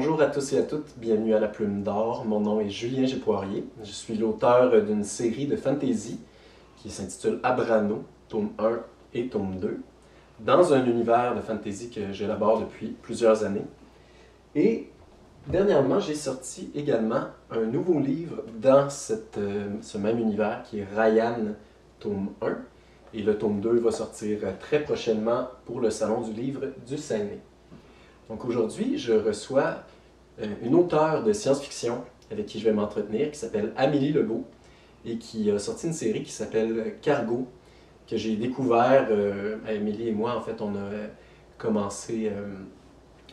Bonjour à tous et à toutes, bienvenue à la Plume d'Or. Mon nom est Julien Gépoirier. Je suis l'auteur d'une série de fantasy qui s'intitule Abrano, tome 1 et tome 2, dans un univers de fantasy que j'élabore depuis plusieurs années. Et dernièrement, j'ai sorti également un nouveau livre dans ce même univers qui est Ryan, tome 1. Et le tome 2 va sortir très prochainement pour le Salon du livre du Saguenay. Donc aujourd'hui, je reçois une auteure de science-fiction avec qui je vais m'entretenir, qui s'appelle Amélie Legault, et qui a sorti une série qui s'appelle Cargo, que j'ai découvert, Amélie et moi, en fait, on a commencé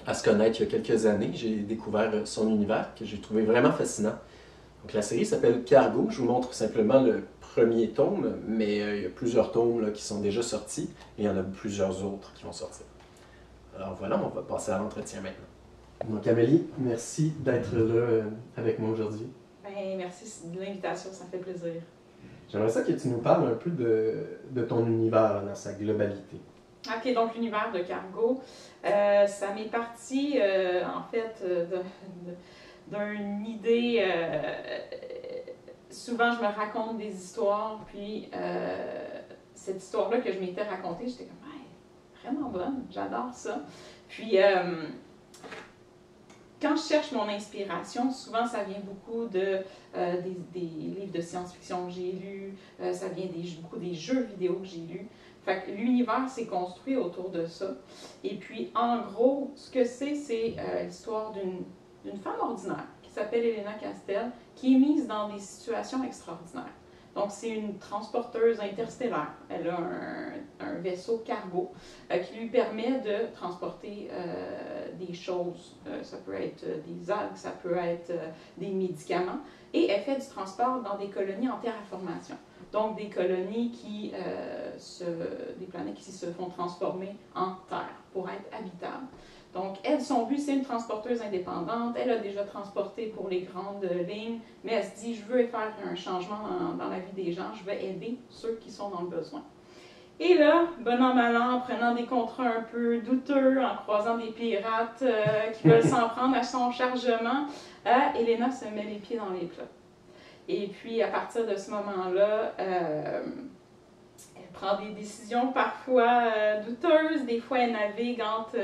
à se connaître il y a quelques années. J'ai découvert son univers, que j'ai trouvé vraiment fascinant. Donc la série s'appelle Cargo, je vous montre simplement le premier tome, mais il y a plusieurs tomes là, qui sont déjà sortis, et il y en a plusieurs autres qui vont sortir. Alors voilà, on va passer à l'entretien maintenant. Donc Amélie, merci d'être là avec moi aujourd'hui. Ben, merci de l'invitation, ça fait plaisir. J'aimerais ça que tu nous parles un peu de ton univers là, dans sa globalité. Ok, donc l'univers de Cargo, ça m'est parti en fait d'une idée. Souvent, je me raconte des histoires, puis cette histoire-là que je m'étais racontée, j'étais comme, hey, vraiment bonne, j'adore ça. Puis, quand je cherche mon inspiration, souvent ça vient beaucoup des livres de science-fiction que j'ai lus, ça vient beaucoup des jeux vidéo que j'ai lus. Fait que l'univers s'est construit autour de ça. Et puis, en gros, ce que c'est l'histoire d'une femme ordinaire qui s'appelle Elena Castel, qui est mise dans des situations extraordinaires. Donc, c'est une transporteuse interstellaire. Elle a un vaisseau cargo qui lui permet de transporter des choses. Ça peut être des algues, ça peut être des médicaments. Et elle fait du transport dans des colonies en terraformation. Donc, des colonies des planètes qui se font transformer en terre pour être habitables. Donc, elle, son but, c'est une transporteuse indépendante. Elle a déjà transporté pour les grandes lignes, mais elle se dit, je veux faire un changement dans la vie des gens, je vais aider ceux qui sont dans le besoin. Et là, bon an, mal an, en prenant des contrats un peu douteux, en croisant des pirates qui veulent s'en prendre à son chargement, Elena se met les pieds dans les plats. Et puis, à partir de ce moment-là, elle prend des décisions parfois douteuses. Des fois, elle navigue entre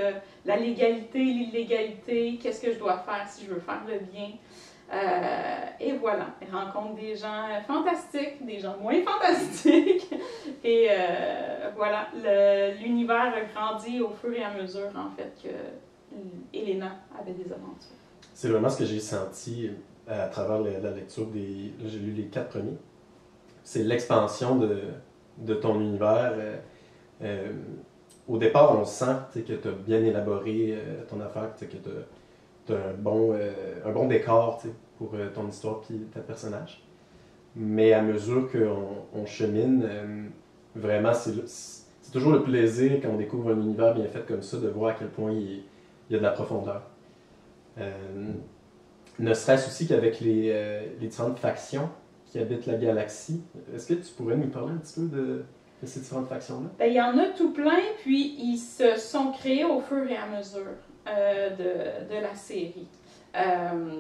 la légalité et l'illégalité. Qu'est-ce que je dois faire si je veux faire le bien? Et voilà, elle rencontre des gens fantastiques, des gens moins fantastiques. Et voilà, l'univers a grandi au fur et à mesure, en fait, que Elena avait des aventures. C'est vraiment ce que j'ai senti à travers la lecture j'ai lu les 4 premiers. C'est l'expansion de ton univers. Au départ, on sent que tu as bien élaboré ton affaire, que tu as un bon décor pour ton histoire et tes personnages. Mais à mesure qu'on chemine, vraiment, c'est toujours le plaisir quand on découvre un univers bien fait comme ça, de voir à quel point il y a de la profondeur. Ne serait-ce aussi qu'avec les différentes factions qui habitent la galaxie. Est-ce que tu pourrais nous parler un petit peu de ces différentes factions-là? Bien, il y en a tout plein, puis ils se sont créés au fur et à mesure de la série.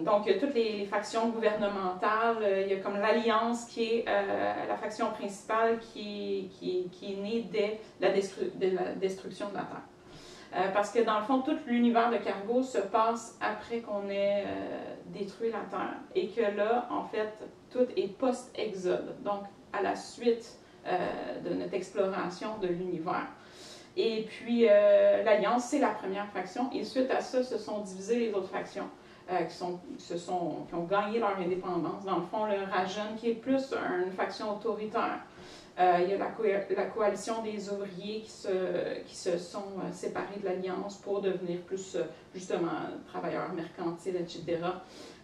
Donc, il y a toutes les factions gouvernementales. Il y a comme l'Alliance qui est la faction principale qui est née dès la destruction de la Terre. Parce que dans le fond, tout l'univers de Cargo se passe après qu'on ait détruit la Terre. Et que là, en fait, tout est post-exode. Donc, à la suite de notre exploration de l'univers. Et puis, l'Alliance, c'est la première faction. Et suite à ça, se sont divisées les autres factions qui ont gagné leur indépendance. Dans le fond, le Rajan, qui est plus une faction autoritaire. Il y a la coalition des ouvriers qui se sont séparés de l'Alliance pour devenir plus, justement, travailleurs mercantiles, etc.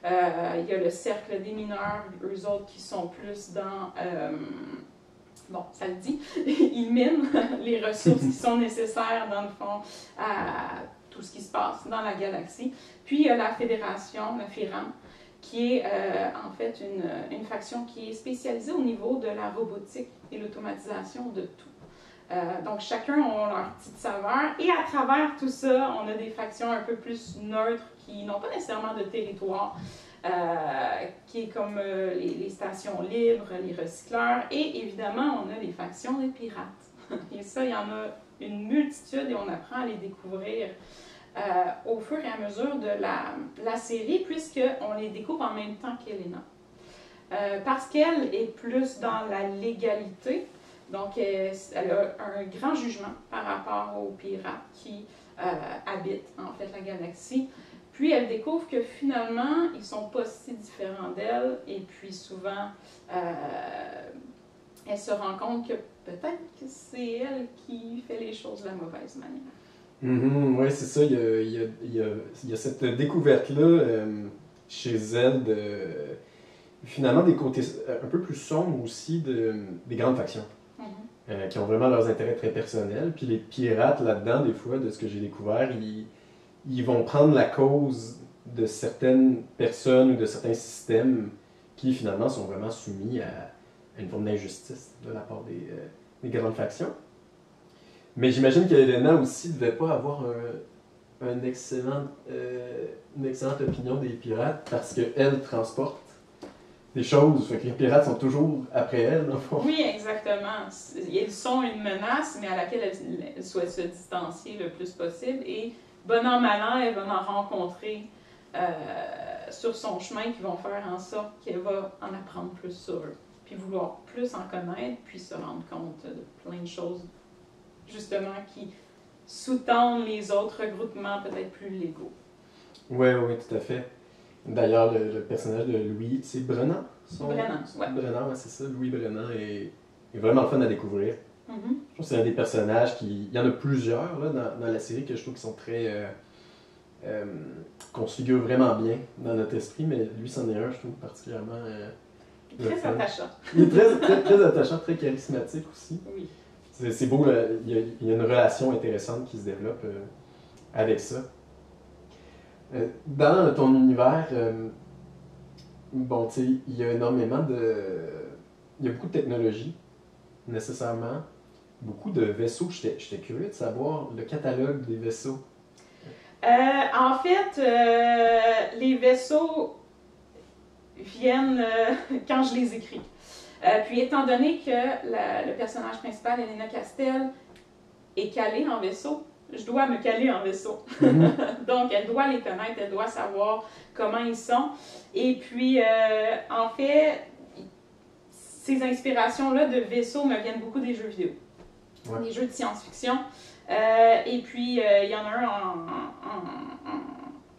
Il y a le cercle des mineurs, eux autres qui sont plus dans... bon, ça le dit, ils minent les ressources qui sont nécessaires, dans le fond, à tout ce qui se passe dans la galaxie. Puis, il y a la Fédération, la FIRAM, qui est en fait une faction qui est spécialisée au niveau de la robotique et l'automatisation de tout. Donc, chacun a leur petite saveur. Et à travers tout ça, on a des factions un peu plus neutres qui n'ont pas nécessairement de territoire, qui est comme les stations libres, les recycleurs, et évidemment, on a les factions des pirates. Et ça, il y en a une multitude et on apprend à les découvrir au fur et à mesure de la série, puisqu'on les découvre en même temps qu'Elena. Parce qu'elle est plus dans la légalité, donc elle a un grand jugement par rapport aux pirates qui habitent en fait la galaxie. Puis elle découvre que finalement, ils ne sont pas si différents d'elle, et puis souvent, elle se rend compte que peut-être que c'est elle qui fait les choses de la mauvaise manière. Oui, c'est ça, il y a cette découverte-là chez elle finalement des côtés un peu plus sombres aussi des grandes factions. Qui ont vraiment leurs intérêts très personnels. Puis les pirates, là-dedans, des fois, de ce que j'ai découvert, ils vont prendre la cause de certaines personnes ou de certains systèmes qui, finalement, sont vraiment soumis à une forme d'injustice de la part des grandes factions. Mais j'imagine qu'Elena aussi ne devait pas avoir une excellente opinion des pirates parce qu'elle transporte des choses. Fait que les pirates sont toujours après elle, dans le fond. Oui, exactement. Ils sont une menace, mais à laquelle elle souhaite se distancier le plus possible. Et bon an, mal an, elle va en rencontrer sur son chemin qui vont faire en sorte qu'elle va en apprendre plus sur eux. Puis vouloir plus en connaître, puis se rendre compte de plein de choses, justement, qui sous-tendent les autres regroupements peut-être plus légaux. Oui, tout à fait. D'ailleurs, le personnage de Louis, c'est Brennan? Brennan, oui. Brennan, ouais, c'est ça. Louis Brennan est vraiment le fun à découvrir. Je trouve que c'est un des personnages qui... Il y en a plusieurs là, dans la série que je trouve qui sont très... qu'on se figure vraiment bien dans notre esprit, mais lui, c'en est un, je trouve, particulièrement... très attachant. Il est très attachant, très charismatique aussi. Oui. C'est beau, là, il y a une relation intéressante qui se développe avec ça. Dans ton univers, bon, tu sais, il y a énormément il y a beaucoup de technologie, nécessairement. Beaucoup de vaisseaux. J'étais curieux de savoir le catalogue des vaisseaux. En fait, les vaisseaux viennent quand je les écris. Puis étant donné que le personnage principal, Elena Castell, est calée en vaisseau, je dois me caler en vaisseau. Donc, elle doit les connaître, elle doit savoir comment ils sont. Et puis, en fait, ces inspirations-là de vaisseaux me viennent beaucoup des jeux vidéo, des jeux de science-fiction. Et puis, il y en a un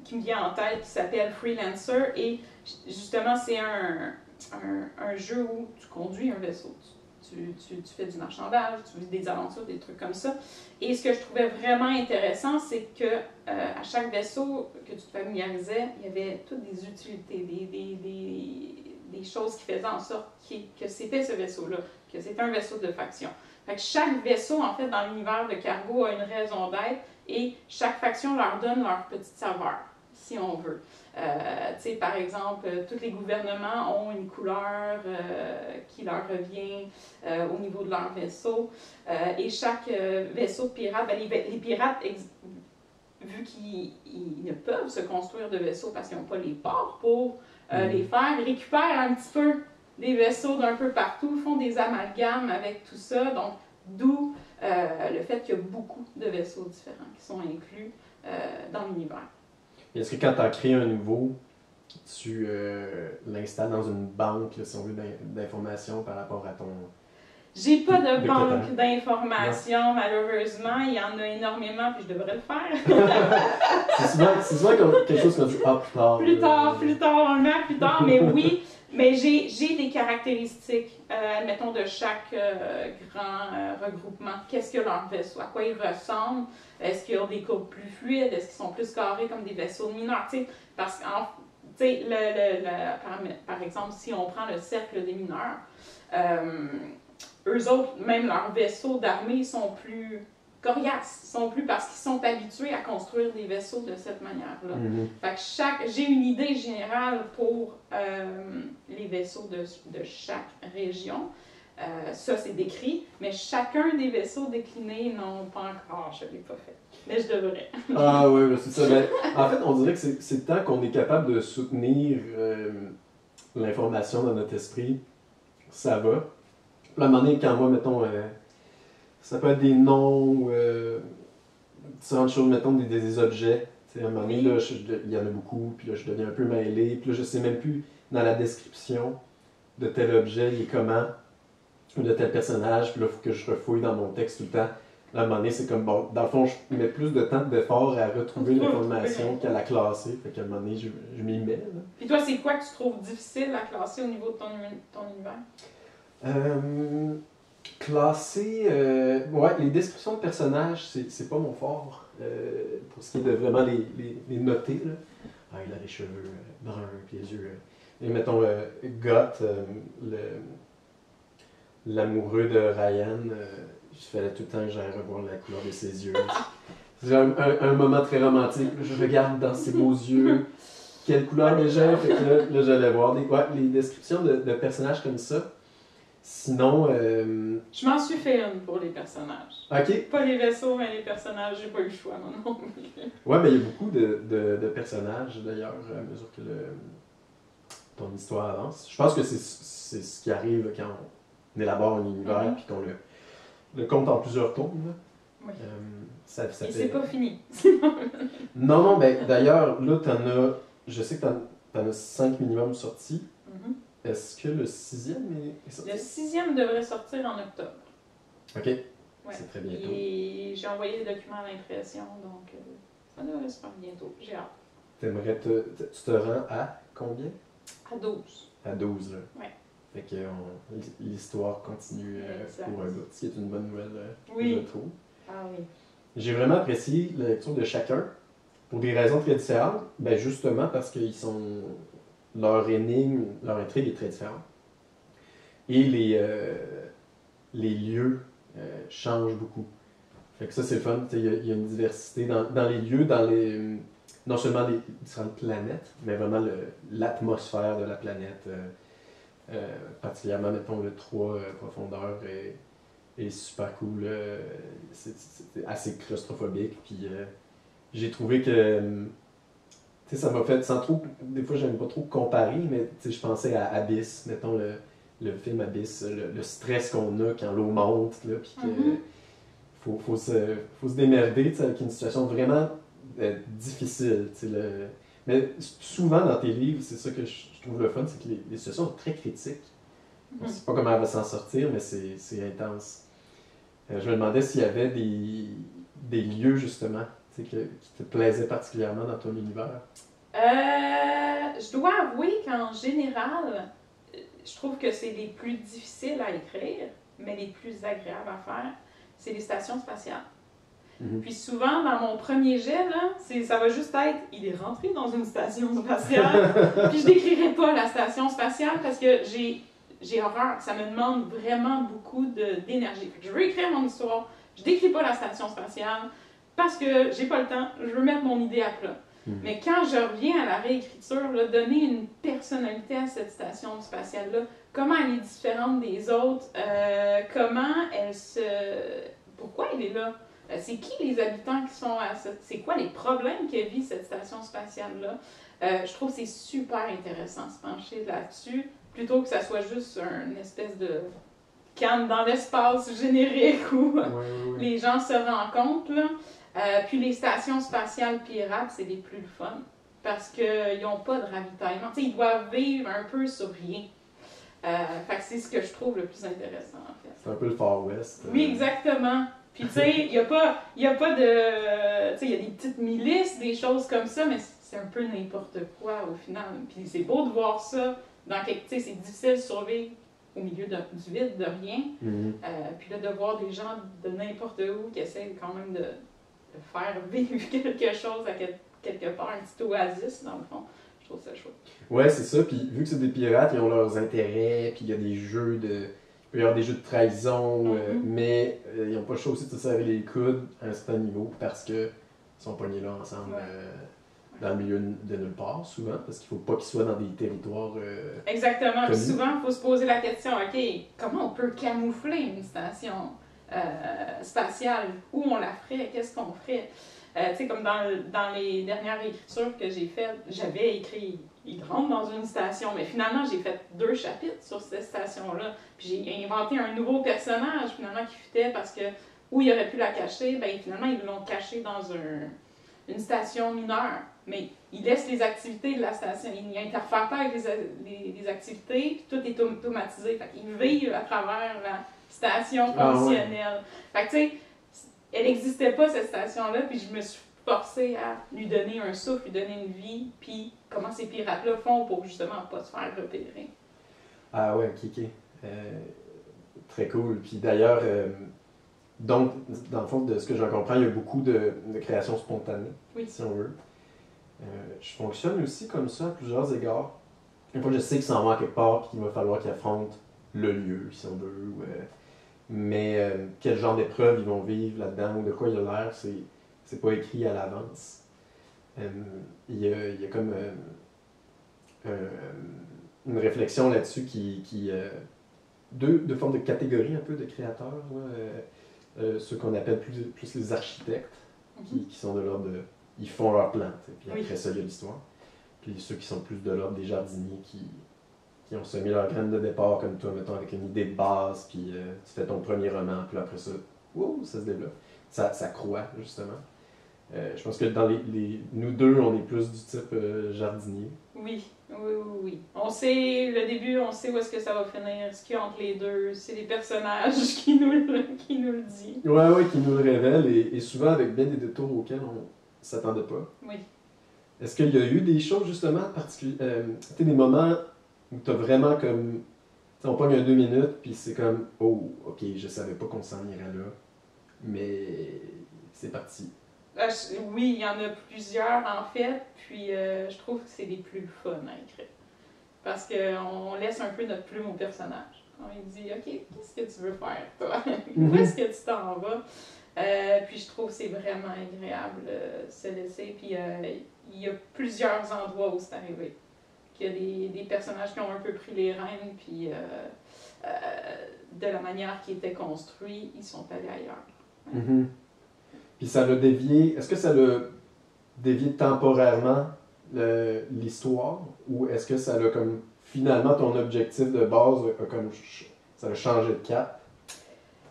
qui me vient en tête qui s'appelle Freelancer. Et justement, c'est un jeu où tu conduis un vaisseau. Tu fais du marchandage, tu vis des aventures, des trucs comme ça. Et ce que je trouvais vraiment intéressant, c'est que à chaque vaisseau que tu te familiarisais, il y avait toutes des utilités, des choses qui faisaient en sorte que c'était ce vaisseau-là, que c'était un vaisseau de faction. Fait que chaque vaisseau, en fait, dans l'univers de Cargo a une raison d'être et chaque faction leur donne leur petite saveur, si on veut. Par exemple, tous les gouvernements ont une couleur qui leur revient au niveau de leur vaisseau. Et chaque vaisseau de pirate, les pirates, vu qu'ils ne peuvent se construire de vaisseaux parce qu'ils n'ont pas les ports pour les faire, ils récupèrent un petit peu des vaisseaux d'un peu partout, font des amalgames avec tout ça. Donc, d'où le fait qu'il y a beaucoup de vaisseaux différents qui sont inclus dans l'univers. Est-ce que quand tu as créé un nouveau, tu l'installes dans une banque, là, si on veut, d'informations par rapport à ton... J'ai pas de banque d'informations, malheureusement. Il y en a énormément, puis je devrais le faire. c'est souvent quelque chose qu'on dit plus tard. Plus tard, un an plus tard, mais oui. Mais j'ai des caractéristiques, admettons, de chaque grand regroupement. Qu'est-ce que leur vaisseau? À quoi ils ressemblent? Est-ce qu'ils ont des courbes plus fluides? Est-ce qu'ils sont plus carrés comme des vaisseaux de mineurs? T'sais, parce que, par exemple, si on prend le cercle des mineurs, eux autres, même leurs vaisseaux d'armée sont plus coriaces, sont plus parce qu'ils sont habitués à construire des vaisseaux de cette manière-là. Fait que j'ai une idée générale pour les vaisseaux de chaque région. Ça, c'est décrit, mais chacun des vaisseaux déclinés, non, pas encore, je ne l'ai pas fait. Mais je devrais. Ah oui, c'est ça. Ben, en fait, on dirait que c'est le temps qu'on est capable de soutenir l'information dans notre esprit, ça va. Puis à un moment donné, quand moi, mettons, ça peut être des noms ou différentes choses, mettons, des objets. T'sais, à un moment donné, là, il y en a beaucoup, puis là, je deviens un peu mêlé, puis là, je sais même plus dans la description de tel objet, il est comment, ou de tel personnage, puis là, il faut que je refouille dans mon texte tout le temps. Là, à un moment donné, c'est comme, bon, dans le fond, je mets plus de temps d'effort à retrouver l'information qu'à la classer, fait qu'à un moment donné, je m'y mets. Là. Puis toi, c'est quoi que tu trouves difficile à classer au niveau de ton univers? Classer, ouais, les descriptions de personnages, c'est pas mon fort. Pour ce qui est de vraiment les noter, là. Ah, il a les cheveux bruns, puis les yeux. Et mettons, Goth, l'amoureux de Ryan, je fallait tout le temps que j'aille revoir la couleur de ses yeux. C'est un moment très romantique. Je regarde dans ses beaux yeux, quelle couleur déjà. Fait que là j'allais voir les descriptions de personnages comme ça. Sinon. Je m'en suis fait une pour les personnages. Ok. Pas les vaisseaux, mais les personnages, j'ai pas eu le choix, non. Ouais, mais il y a beaucoup de personnages d'ailleurs, à mesure que ton histoire avance. Je pense que c'est ce qui arrive quand on élabore un univers puis qu'on le compte en plusieurs tomes. Là. Oui. Ça Et fait... c'est pas fini. non, ben d'ailleurs, là, je sais que t'en as 5 minimum sortis. Est-ce que le 6e est sorti? Le 6e devrait sortir en octobre. Ok. Ouais. C'est très bientôt. Et j'ai envoyé les documents à l'impression, donc ça devrait se faire bientôt. J'ai hâte. Tu te rends à combien? À 12. À 12, là. Ouais. Fait que l'histoire continue pour un bout, ce qui est une bonne nouvelle, oui. je trouve. Ah oui. J'ai vraiment apprécié la lecture de chacun, pour des raisons très différentes. Ben justement parce qu'ils sont... Leur énigme, leur intrigue est très différente. Et les lieux changent beaucoup. Fait que ça, c'est le fun. Il y a une diversité dans les lieux, non seulement les différentes planètes, mais vraiment l'atmosphère de la planète. Particulièrement, mettons, le 3 profondeur est super cool. C'est assez claustrophobique. Puis j'ai trouvé que ça m'a fait, sans trop, des fois j'aime pas trop comparer, mais je pensais à Abyss, mettons le film Abyss, le stress qu'on a quand l'eau monte, là, puis qu'il faut se démerder avec une situation vraiment difficile. Mais souvent dans tes livres, c'est ça que je trouve le fun, c'est que les situations sont très critiques. On ne sait pas comment elle va s'en sortir, mais c'est intense. Je me demandais s'il y avait des lieux justement qui te plaisaient particulièrement dans ton univers. Je dois avouer qu'en général, je trouve que c'est les plus difficiles à écrire, mais les plus agréables à faire, c'est les stations spatiales. Puis souvent, dans mon premier jet, là, ça va juste être « il est rentré dans une station spatiale », puis je décrirai pas la station spatiale parce que j'ai horreur, ça me demande vraiment beaucoup d'énergie. Je veux écrire mon histoire, je décris pas la station spatiale parce que j'ai pas le temps, je veux mettre mon idée à plat. Mais quand je reviens à la réécriture, là, donner une personnalité à cette station spatiale-là, comment elle est différente des autres, pourquoi elle est là, c'est qui les habitants qui sont c'est quoi les problèmes que vit cette station spatiale-là. Je trouve que c'est super intéressant de se pencher là-dessus, plutôt que ça soit juste une espèce de canne dans l'espace générique où les gens se rencontrent, là. Puis les stations spatiales pirates, c'est les plus fun parce qu'ils n'ont pas de ravitaillement. T'sais, ils doivent vivre un peu sur rien. Fait que c'est ce que je trouve le plus intéressant, en fait. C'est un peu le Far West. Oui, exactement. Puis tu sais, il n'y a pas de... Tu sais, il y a des petites milices, des choses comme ça, mais c'est un peu n'importe quoi au final. Puis c'est beau de voir ça dans quelque... Tu sais, c'est difficile de survivre au milieu du vide, de rien. Puis là, de voir des gens de n'importe où qui essaient quand même de faire vivre quelque chose à quelque part, un petit oasis dans le fond. Je trouve ça chouette. Ouais, c'est ça. Puis vu que c'est des pirates, ils ont leurs intérêts, puis il y a des jeux il peut y avoir des jeux de trahison, mais ils n'ont pas le choix aussi de se serrer les coudes à un certain niveau parce qu'ils sont pognés là ensemble dans le milieu de nulle part, souvent, parce qu'il ne faut pas qu'ils soient dans des territoires Exactement. Puis connus. souvent, il faut se poser la question, OK, comment on peut camoufler une station spatiale? Où on la ferait? Qu'est-ce qu'on ferait? Tu sais, comme dans les dernières écritures que j'ai faites, j'avais écrit il rentre dans une station, mais finalement, j'ai fait 2 chapitres sur cette station-là. Puis j'ai inventé un nouveau personnage, finalement, qui fitait parce que où il aurait pu la cacher, ben finalement, ils l'ont caché dans une station mineure. Mais il laisse les activités de la station, il n'interfère pas avec les activités, puis tout est automatisé. Fait qu'il vit à travers la station fonctionnelle. Fait que tu sais, elle n'existait pas cette station-là, puis je me suis forcée à lui donner un souffle, lui donner une vie, puis comment ces pirates-là font pour justement pas se faire repérer. Ah ouais, ok. Très cool. Puis d'ailleurs, donc, dans le fond, de ce que j'en comprends, il y a beaucoup de création spontanée, si on veut. Je fonctionne aussi comme ça à plusieurs égards. Une fois que je sais qu'ils s'en vont à quelque part, puis qu'il va falloir qu'ils affrontent le lieu, si on veut, mais quel genre d'épreuve ils vont vivre là-dedans, ou de quoi il a l'air, c'est pas écrit à l'avance. Il y a comme une réflexion là-dessus qui deux formes de catégories un peu de créateurs, ceux qu'on appelle plus les architectes, qui sont de l'ordre de... Ils font leur plan, puis après ça, il y a l'histoire. Puis ceux qui sont plus de l'ordre des jardiniers qui ont semé leur graine de départ, comme toi, mettons, avec une idée de base, puis tu fais ton premier roman, puis après ça, wow, ça se développe. Ça croît, justement. Je pense que dans nous deux, on est plus du type jardinier. Oui. On sait, le début, on sait où est-ce que ça va finir, ce qu'il y a entre les deux, c'est les personnages qui nous le disent. Ouais, qui nous le révèlent, et souvent avec bien des détours auxquels on s'attendait pas. Oui. Est-ce qu'il y a eu des choses, justement, particulières, des moments où tu as vraiment comme... On pogne un 2 minutes, puis c'est comme, oh, ok, je savais pas qu'on s'en irait là, mais c'est parti. Oui, il y en a plusieurs en fait, puis je trouve que c'est les plus fun à écrire. Parce qu'on laisse un peu notre plume au personnage. On lui dit, ok, qu'est-ce que tu veux faire, toi? Où est-ce que tu t'en vas? Puis je trouve que c'est vraiment agréable de se laisser. Puis il y a plusieurs endroits où c'est arrivé. Qu'il y a des personnages qui ont un peu pris les rênes, puis de la manière qui était construit, ils sont allés ailleurs. Mm-hmm. Puis ça l'a dévié. Est-ce que ça l'a dévié temporairement l'histoire, ou est-ce que ça l'a comme finalement ton objectif de base comme ça a changé de cap?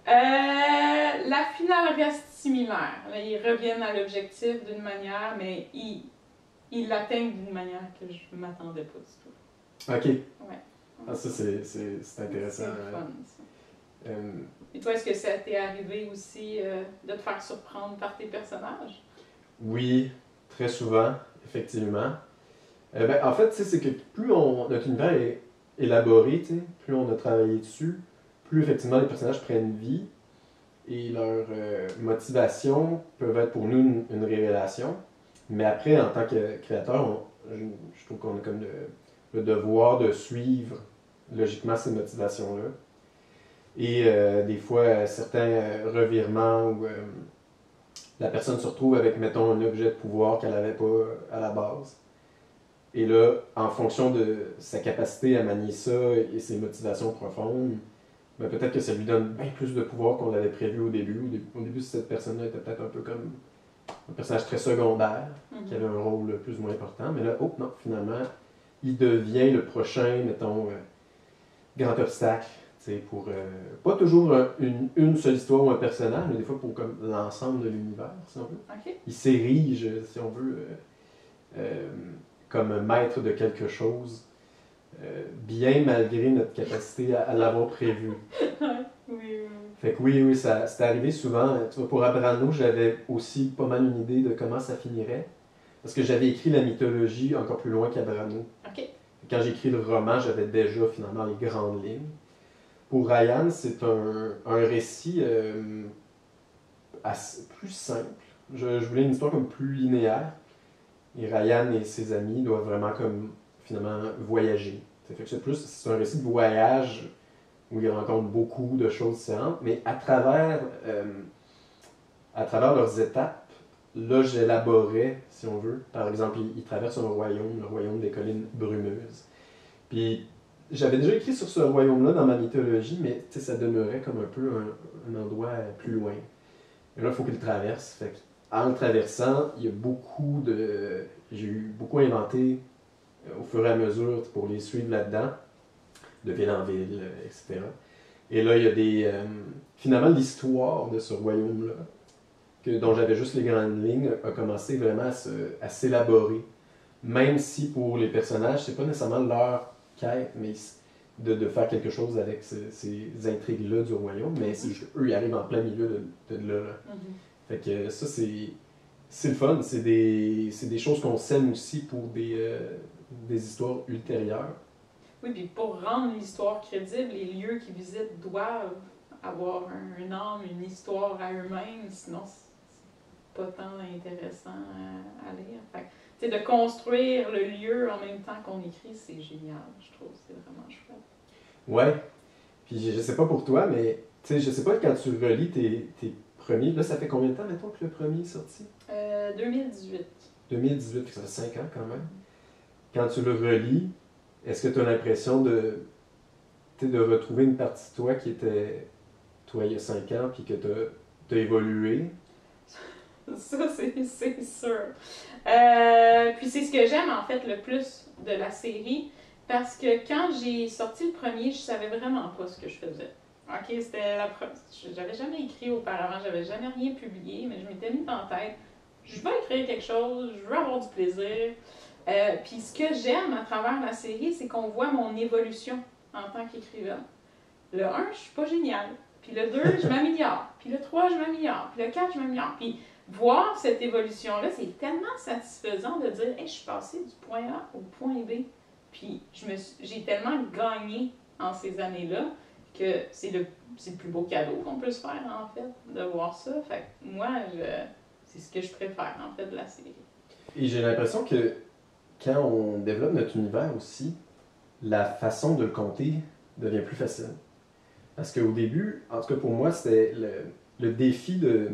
La finale reste similaire. Là, ils reviennent à l'objectif d'une manière, mais ils l'atteignent d'une manière que je ne m'attendais pas du tout. Ok. Ouais. Ah, ça, c'est intéressant. C'est fun, ça. Et toi, est-ce que ça t'est arrivé aussi de te faire surprendre par tes personnages? Oui, très souvent, effectivement. En fait, c'est que plus notre univers est élaboré, plus on a travaillé dessus, plus effectivement les personnages prennent vie et leurs motivations peuvent être pour nous une révélation. Mais après, en tant que créateur, je trouve qu'on a comme le devoir de suivre logiquement ces motivations-là. Et des fois, certains revirements où la personne se retrouve avec, mettons, un objet de pouvoir qu'elle n'avait pas à la base. Et là, en fonction de sa capacité à manier ça et ses motivations profondes, ben peut-être que ça lui donne bien plus de pouvoir qu'on l'avait prévu au début. Au début, cette personne-là était peut-être un peu comme un personnage très secondaire, qui avait un rôle plus ou moins important. Mais là, oh non, finalement, il devient le prochain, mettons, grand obstacle, pour pas toujours une seule histoire ou un personnage, mais des fois pour comme l'ensemble de l'univers, si on veut. Okay. Il s'érige, si on veut, comme maître de quelque chose, bien malgré notre capacité à l'avoir prévu. Oui. Fait que oui, c'est arrivé souvent. Tu vois, pour Abrano, j'avais aussi pas mal une idée de comment ça finirait. Parce que j'avais écrit la mythologie encore plus loin qu'Abrano. Okay. Quand j'ai écrit le roman, j'avais déjà finalement les grandes lignes. Pour Ryan, c'est un récit plus simple. Je voulais une histoire comme plus linéaire. Et Ryan et ses amis doivent vraiment comme finalement voyager. Ça fait que c'est un récit de voyage où ils rencontrent beaucoup de choses différentes, mais à travers leurs étapes, là, j'élaborais, si on veut. Par exemple, il traverse un royaume, le royaume des collines brumeuses. Puis, j'avais déjà écrit sur ce royaume-là dans ma mythologie, mais ça demeurait comme un peu un endroit plus loin. Et là, il faut qu'il le traverse. Fait en le traversant, il y a beaucoup de... J'ai eu beaucoup inventé au fur et à mesure pour les suivre là-dedans, de ville en ville, etc. Et là, il y a des... finalement, l'histoire de ce royaume-là, dont j'avais juste les grandes lignes, a commencé vraiment à s'élaborer. Même si pour les personnages, c'est pas nécessairement leur quête, mais de faire quelque chose avec ces intrigues-là du royaume, mais c'est juste eux, ils arrivent en plein milieu de là. Fait que ça, c'est le fun. C'est des choses qu'on sème aussi pour des histoires ultérieures. Oui, puis pour rendre l'histoire crédible, les lieux qu'ils visitent doivent avoir un âme, une histoire à eux-mêmes, sinon c'est pas tant intéressant à lire. Fait que, de construire le lieu en même temps qu'on écrit, c'est génial, je trouve. C'est vraiment chouette. Ouais. Puis je sais pas pour toi, mais je sais pas quand tu relis tes premiers. Là, ça fait combien de temps, mettons, que le premier est sorti? 2018. 2018, ça fait 5 ans quand même. Quand tu le relis, est-ce que tu as l'impression de retrouver une partie de toi qui était toi il y a 5 ans, puis que tu as évolué? Ça, c'est sûr. Puis c'est ce que j'aime en fait le plus de la série, parce que quand j'ai sorti le premier, je savais vraiment pas ce que je faisais. Ok, c'était la première. J'avais jamais écrit auparavant, j'avais jamais rien publié, mais je m'étais mis en tête, je veux écrire quelque chose, je veux avoir du plaisir. Puis ce que j'aime à travers la série, c'est qu'on voit mon évolution en tant qu'écrivain. Le 1, je suis pas géniale. Puis le 2, je m'améliore. Puis le 3, je m'améliore. Puis le 4, je m'améliore. Puis voir cette évolution-là, c'est tellement satisfaisant de dire hey, je suis passée du point A au point B. Puis j'ai tellement gagné en ces années-là que c'est le plus beau cadeau qu'on peut se faire, en fait, de voir ça. Fait que moi, c'est ce que je préfère, en fait, de la série. Et j'ai l'impression que quand on développe notre univers aussi, la façon de le compter devient plus facile. Parce qu'au début, en tout cas pour moi, c'était le défi de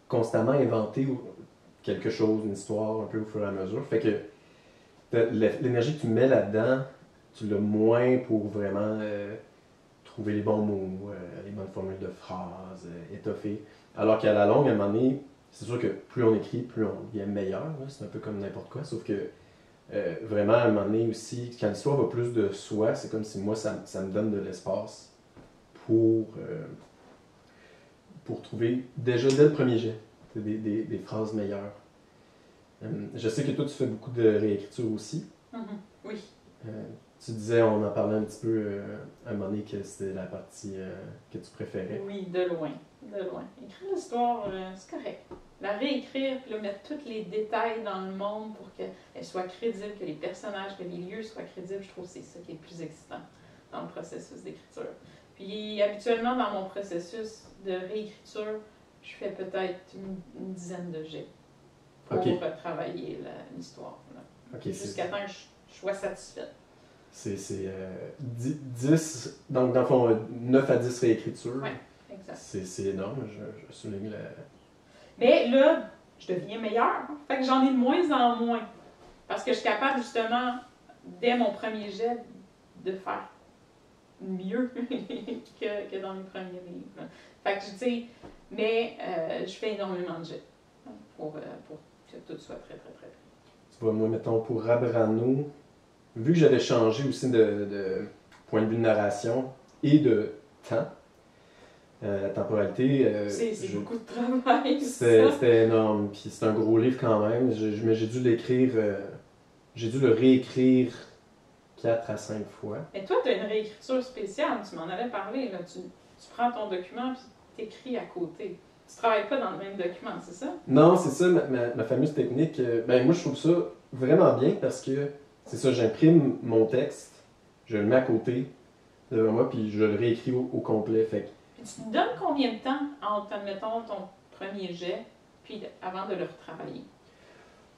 constamment inventer quelque chose, une histoire, un peu au fur et à mesure. Fait que l'énergie que tu mets là-dedans, tu l'as moins pour vraiment trouver les bons mots, les bonnes formules de phrases, étoffer. Alors qu'à la longue, à un moment donné, c'est sûr que plus on écrit, plus on devient meilleur. C'est un peu comme n'importe quoi, sauf que vraiment, à un moment donné aussi, quand l'histoire va plus de soi, c'est comme si moi, ça me donne de l'espace pour trouver, déjà dès le premier jet, des phrases meilleures. Je sais que toi, tu fais beaucoup de réécriture aussi. Oui. Tu disais, on en parlait un petit peu à un moment donné, que c'était la partie que tu préférais. Oui, de loin. De loin. Écrire l'histoire, c'est correct. La réécrire, puis là, mettre tous les détails dans le monde pour qu'elle soit crédible, que les personnages, que les lieux soient crédibles, je trouve que c'est ça qui est le plus excitant dans le processus d'écriture. Puis habituellement, dans mon processus de réécriture, je fais peut-être une dizaine de jets pour retravailler l'histoire. Okay, jusqu'à temps que je sois satisfaite. C'est 10, donc dans le fond, 9 à 10 réécritures. Oui, exact. C'est énorme, je souligne la... Mais là, je deviens meilleure. Fait que j'en ai de moins en moins. Parce que je suis capable, justement, dès mon premier jet, de faire mieux que dans mes premiers livres. Fait que, tu sais, mais je fais énormément de jets pour que tout soit très, très, très. Tu vois, moi, mettons, pour Abrano, vu que j'avais changé aussi de point de vue de narration et de temps, la temporalité... c'est beaucoup de travail, C'était énorme, puis c'est un gros livre quand même, mais j'ai dû l'écrire... j'ai dû le réécrire 4 à 5 fois. Mais toi, tu as une réécriture spéciale, tu m'en avais parlé, là. Tu prends ton document puis tu écris à côté. Tu travailles pas dans le même document, c'est ça? Non, c'est ça, ma fameuse technique. Ben, moi, je trouve ça vraiment bien parce que c'est ça, j'imprime mon texte, je le mets à côté devant moi, puis je le réécris au complet. Fait. Puis tu te donnes combien de temps entre, admettons, ton premier jet, puis avant de le retravailler?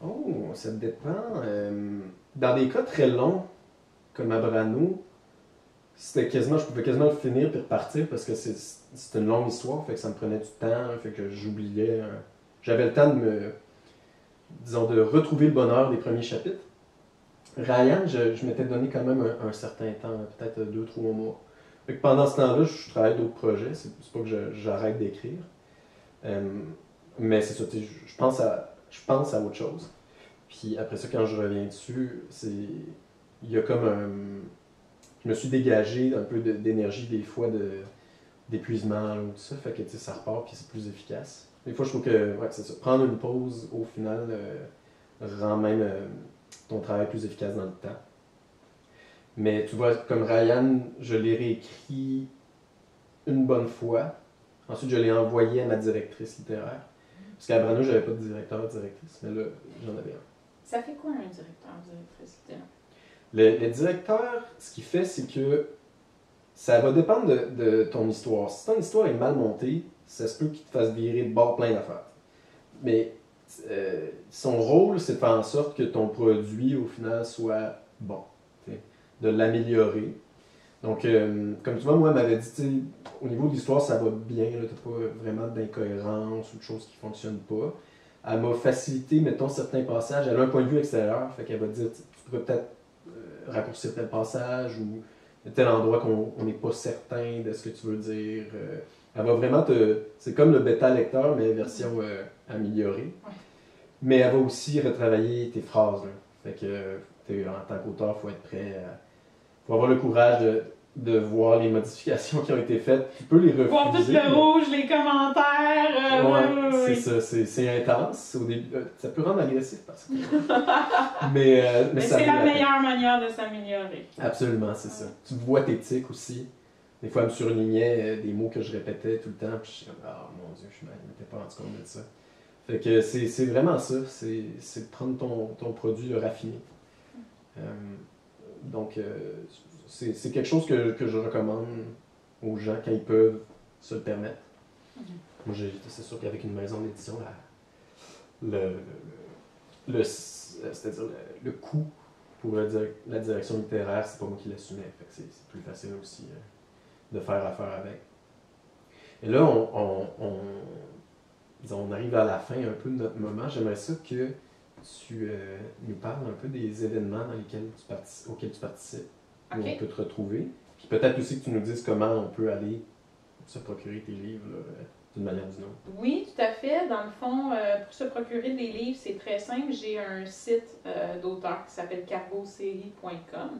Oh, ça dépend. Dans des cas très longs, comme Abrano, je pouvais quasiment le finir puis repartir parce que c'est une longue histoire, fait que ça me prenait du temps, fait que j'oubliais j'avais le temps de retrouver le bonheur des premiers chapitres. Ryan, je m'étais donné quand même un certain temps, peut-être 2-3 mois. Fait que pendant ce temps-là, je travaille d'autres projets, c'est pas que j'arrête d'écrire. Mais c'est ça, je pense à autre chose. Puis après ça, quand je reviens dessus, il y a comme un... Je me suis dégagé un peu d'énergie des fois d'épuisement ou tout ça, fait que ça repart puis c'est plus efficace. Des fois, je trouve que c'est ça. Prendre une pause, au final, rend même ton travail plus efficace dans le temps. Mais tu vois, comme Ryan, je l'ai réécrit une bonne fois. Ensuite, je l'ai envoyé à ma directrice littéraire. Parce qu'à Brano, j'avais pas de directrice, mais là, j'en avais un. Ça fait quoi un directrice littéraire? Le directeur, ce qu'il fait, c'est que ça va dépendre de ton histoire. Si ton histoire est mal montée, ça se peut qu'il te fasse virer de bord plein d'affaires. Mais son rôle, c'est de faire en sorte que ton produit, au final, soit bon. De l'améliorer. Donc, comme tu vois, moi, elle m'avait dit, au niveau de l'histoire, ça va bien, tu n'as pas vraiment d'incohérence ou de choses qui ne fonctionnent pas. Elle m'a facilité, mettons, certains passages. Elle a un point de vue extérieur, fait qu'elle va dire, tu pourrais peut-être raccourcir tel passage ou tel endroit qu'on n'est pas certain de ce que tu veux dire. Elle va vraiment c'est comme le bêta-lecteur, mais version améliorée. Ouais. Mais elle va aussi retravailler tes phrases. Là. Fait que, en tant qu'auteur, il faut être prêt à... faut avoir le courage de voir les modifications qui ont été faites. Tu peux les refuser. Voir tout le rouge, les commentaires. Ouais, c'est ça. C'est intense. Au début, ça peut rendre agressif parce que... mais c'est la meilleure manière de s'améliorer. Absolument, c'est ça. Tu vois tes tics aussi. Des fois, elle me surlignait des mots que je répétais tout le temps. Puis je suis comme, ah mon Dieu, je ne m'étais pas rendu compte de ça. Fait que c'est vraiment ça. C'est de prendre ton produit, le raffiner. Donc, c'est quelque chose que je recommande aux gens quand ils peuvent se le permettre. Moi, c'est sûr qu'avec une maison d'édition, c'est-à-dire le coût pour la direction littéraire, c'est pas moi qui l'assumais. Fait que c'est plus facile aussi de faire affaire avec. Et là, on arrive à la fin un peu de notre moment. J'aimerais ça que tu nous parles un peu des événements auxquels tu participes, où on peut te retrouver. Puis peut-être aussi que tu nous dises comment on peut aller se procurer tes livres d'une manière ou d'une autre. Oui, tout à fait. Dans le fond, pour se procurer des livres, c'est très simple. J'ai un site d'auteur qui s'appelle cargosérie.com.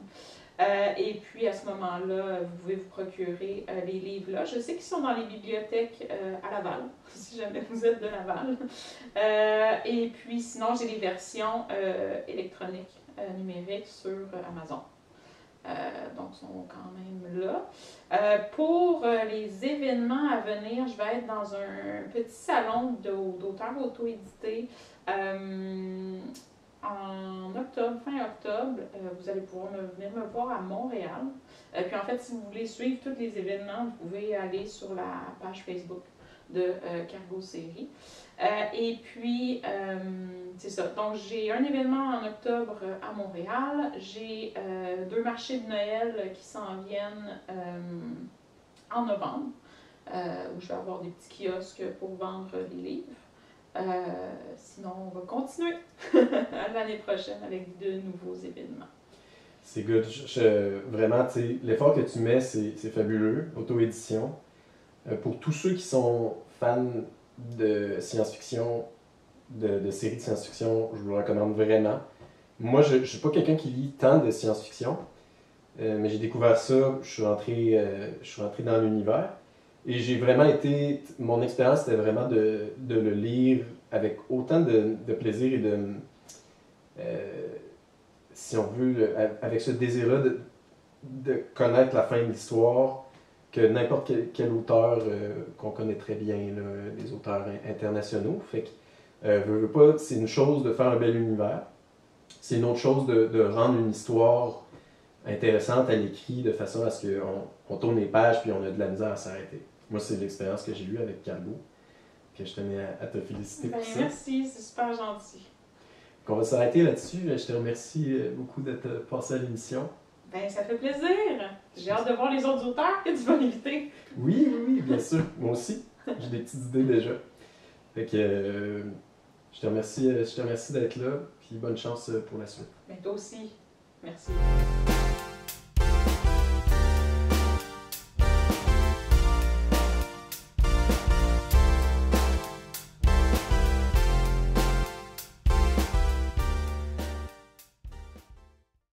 Et puis à ce moment-là, vous pouvez vous procurer les livres-là. Je sais qu'ils sont dans les bibliothèques à Laval, si jamais vous êtes de Laval. Et puis sinon, j'ai les versions électroniques, numériques sur Amazon. Donc, ils sont quand même là. Pour les événements à venir, je vais être dans un petit salon d'auteurs auto-édités en octobre, fin octobre. Vous allez pouvoir venir me voir à Montréal. Puis en fait, si vous voulez suivre tous les événements, vous pouvez aller sur la page Facebook de Cargo Série. Et puis, c'est ça. Donc, j'ai un événement en octobre à Montréal. J'ai 2 marchés de Noël qui s'en viennent en novembre, où je vais avoir des petits kiosques pour vendre des livres. Sinon, on va continuer à l'année prochaine avec de nouveaux événements. C'est good. Vraiment, l'effort que tu mets, c'est fabuleux. Auto-édition. Pour tous ceux qui sont fans de science-fiction, de séries de science-fiction, je vous le recommande vraiment. Moi, je ne suis pas quelqu'un qui lit tant de science-fiction, mais j'ai découvert ça, je suis rentré dans l'univers. Et j'ai vraiment été... Mon expérience, c'était vraiment de le lire avec autant de plaisir et de... si on veut, avec ce désir-là de connaître la fin de l'histoire, que n'importe quel auteur qu'on connaît très bien, là, des auteurs internationaux. Fait que, veux pas, c'est une chose de faire un bel univers, c'est une autre chose de rendre une histoire intéressante à l'écrit de façon à ce qu'on tourne les pages puis on a de la misère à s'arrêter. Moi, c'est l'expérience que j'ai eue avec Cargo, que je tenais à te féliciter pour ça. Merci, c'est super gentil. Donc, on va s'arrêter là-dessus. Je te remercie beaucoup d'être passé à l'émission. Ça fait plaisir. J'ai hâte de voir les autres auteurs que tu vas inviter. Oui, bien sûr. Moi aussi. J'ai des petites idées déjà. Fait que je te remercie d'être là, puis bonne chance pour la suite. Mais toi aussi, merci.